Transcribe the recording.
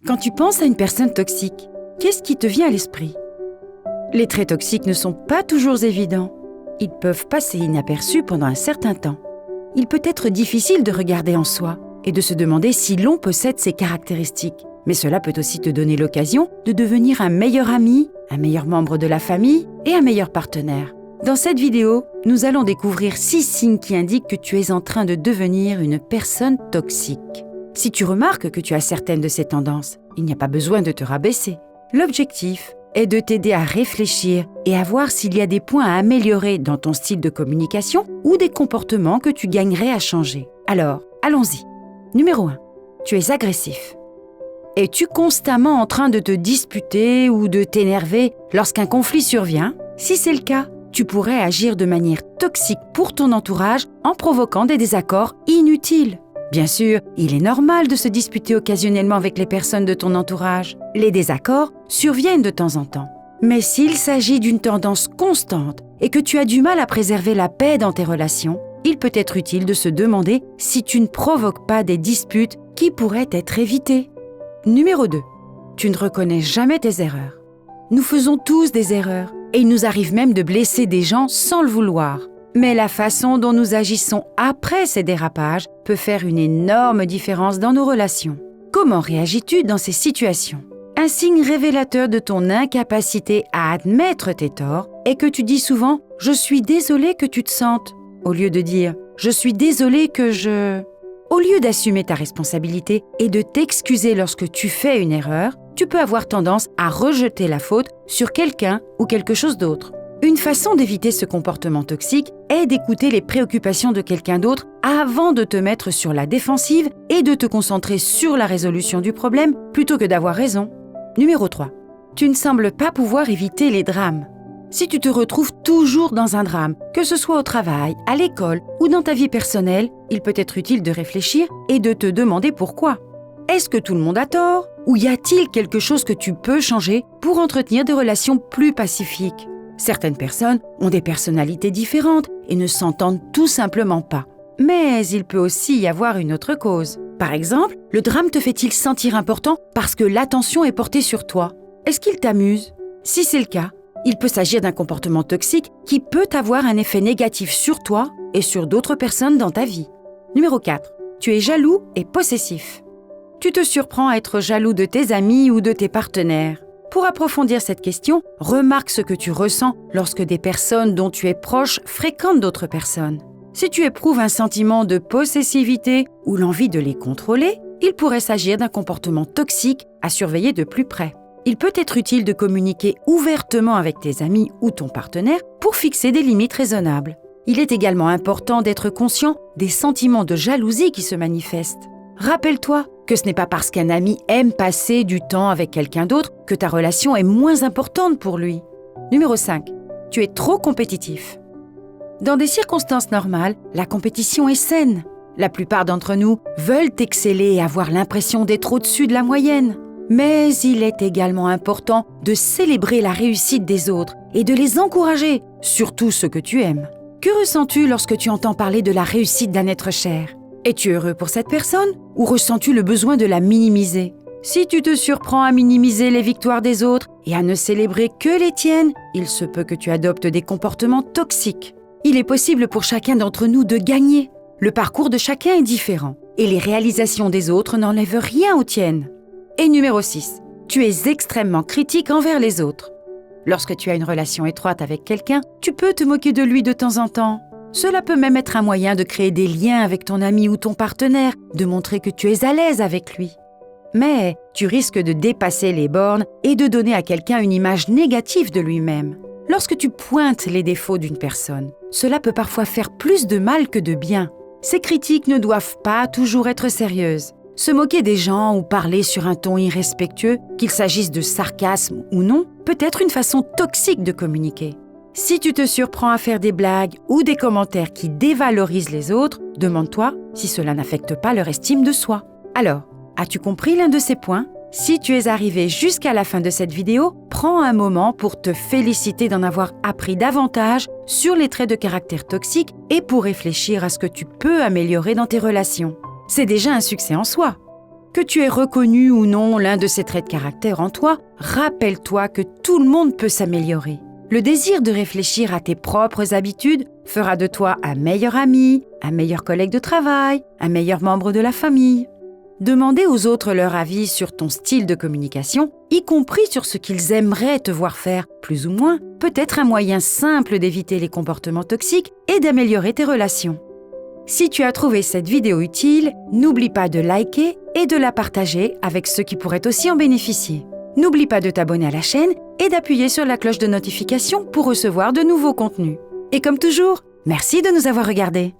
Quand tu penses à une personne toxique, qu'est-ce qui te vient à l'esprit? Les traits toxiques ne sont pas toujours évidents. Ils peuvent passer inaperçus pendant un certain temps. Il peut être difficile de regarder en soi et de se demander si l'on possède ces caractéristiques. Mais cela peut aussi te donner l'occasion de devenir un meilleur ami, un meilleur membre de la famille et un meilleur partenaire. Dans cette vidéo, nous allons découvrir 6 signes qui indiquent que tu es en train de devenir une personne toxique. Si tu remarques que tu as certaines de ces tendances, il n'y a pas besoin de te rabaisser. L'objectif est de t'aider à réfléchir et à voir s'il y a des points à améliorer dans ton style de communication ou des comportements que tu gagnerais à changer. Alors, allons-y. Numéro 1. Tu es agressif. Es-tu constamment en train de te disputer ou de t'énerver lorsqu'un conflit survient? Si c'est le cas, tu pourrais agir de manière toxique pour ton entourage en provoquant des désaccords inutiles. Bien sûr, il est normal de se disputer occasionnellement avec les personnes de ton entourage. Les désaccords surviennent de temps en temps. Mais s'il s'agit d'une tendance constante et que tu as du mal à préserver la paix dans tes relations, il peut être utile de se demander si tu ne provoques pas des disputes qui pourraient être évitées. Numéro 2. Tu ne reconnais jamais tes erreurs. Nous faisons tous des erreurs et il nous arrive même de blesser des gens sans le vouloir. Mais la façon dont nous agissons après ces dérapages peut faire une énorme différence dans nos relations. Comment réagis-tu dans ces situations? Un signe révélateur de ton incapacité à admettre tes torts est que tu dis souvent « Je suis désolé que tu te sentes » au lieu de dire « Je suis désolé que je… » Au lieu d'assumer ta responsabilité et de t'excuser lorsque tu fais une erreur, tu peux avoir tendance à rejeter la faute sur quelqu'un ou quelque chose d'autre. Une façon d'éviter ce comportement toxique est d'écouter les préoccupations de quelqu'un d'autre avant de te mettre sur la défensive et de te concentrer sur la résolution du problème plutôt que d'avoir raison. Numéro 3. Tu ne sembles pas pouvoir éviter les drames. Si tu te retrouves toujours dans un drame, que ce soit au travail, à l'école ou dans ta vie personnelle, il peut être utile de réfléchir et de te demander pourquoi. Est-ce que tout le monde a tort? Ou y a-t-il quelque chose que tu peux changer pour entretenir des relations plus pacifiques? Certaines personnes ont des personnalités différentes et ne s'entendent tout simplement pas. Mais il peut aussi y avoir une autre cause. Par exemple, le drame te fait-il sentir important parce que l'attention est portée sur toi? Est-ce qu'il t'amuse? Si c'est le cas, il peut s'agir d'un comportement toxique qui peut avoir un effet négatif sur toi et sur d'autres personnes dans ta vie. Numéro 4. Tu es jaloux et possessif. Tu te surprends à être jaloux de tes amis ou de tes partenaires. Pour approfondir cette question, remarque ce que tu ressens lorsque des personnes dont tu es proche fréquentent d'autres personnes. Si tu éprouves un sentiment de possessivité ou l'envie de les contrôler, il pourrait s'agir d'un comportement toxique à surveiller de plus près. Il peut être utile de communiquer ouvertement avec tes amis ou ton partenaire pour fixer des limites raisonnables. Il est également important d'être conscient des sentiments de jalousie qui se manifestent. Rappelle-toi que ce n'est pas parce qu'un ami aime passer du temps avec quelqu'un d'autre que ta relation est moins importante pour lui. Numéro 5. Tu es trop compétitif. Dans des circonstances normales, la compétition est saine. La plupart d'entre nous veulent exceller et avoir l'impression d'être au-dessus de la moyenne. Mais il est également important de célébrer la réussite des autres et de les encourager, surtout ceux que tu aimes. Que ressens-tu lorsque tu entends parler de la réussite d'un être cher? Es-tu heureux pour cette personne ou ressens-tu le besoin de la minimiser? Si tu te surprends à minimiser les victoires des autres et à ne célébrer que les tiennes, il se peut que tu adoptes des comportements toxiques. Il est possible pour chacun d'entre nous de gagner. Le parcours de chacun est différent et les réalisations des autres n'enlèvent rien aux tiennes. Et numéro 6, tu es extrêmement critique envers les autres. Lorsque tu as une relation étroite avec quelqu'un, tu peux te moquer de lui de temps en temps. Cela peut même être un moyen de créer des liens avec ton ami ou ton partenaire, de montrer que tu es à l'aise avec lui. Mais tu risques de dépasser les bornes et de donner à quelqu'un une image négative de lui-même. Lorsque tu pointes les défauts d'une personne, cela peut parfois faire plus de mal que de bien. Ces critiques ne doivent pas toujours être sérieuses. Se moquer des gens ou parler sur un ton irrespectueux, qu'il s'agisse de sarcasme ou non, peut être une façon toxique de communiquer. Si tu te surprends à faire des blagues ou des commentaires qui dévalorisent les autres, demande-toi si cela n'affecte pas leur estime de soi. Alors, as-tu compris l'un de ces points? Si tu es arrivé jusqu'à la fin de cette vidéo, prends un moment pour te féliciter d'en avoir appris davantage sur les traits de caractère toxiques et pour réfléchir à ce que tu peux améliorer dans tes relations. C'est déjà un succès en soi. Que tu aies reconnu ou non l'un de ces traits de caractère en toi, rappelle-toi que tout le monde peut s'améliorer. Le désir de réfléchir à tes propres habitudes fera de toi un meilleur ami, un meilleur collègue de travail, un meilleur membre de la famille. Demander aux autres leur avis sur ton style de communication, y compris sur ce qu'ils aimeraient te voir faire, plus ou moins, peut être un moyen simple d'éviter les comportements toxiques et d'améliorer tes relations. Si tu as trouvé cette vidéo utile, n'oublie pas de liker et de la partager avec ceux qui pourraient aussi en bénéficier. N'oublie pas de t'abonner à la chaîne et d'appuyer sur la cloche de notification pour recevoir de nouveaux contenus. Et comme toujours, merci de nous avoir regardés.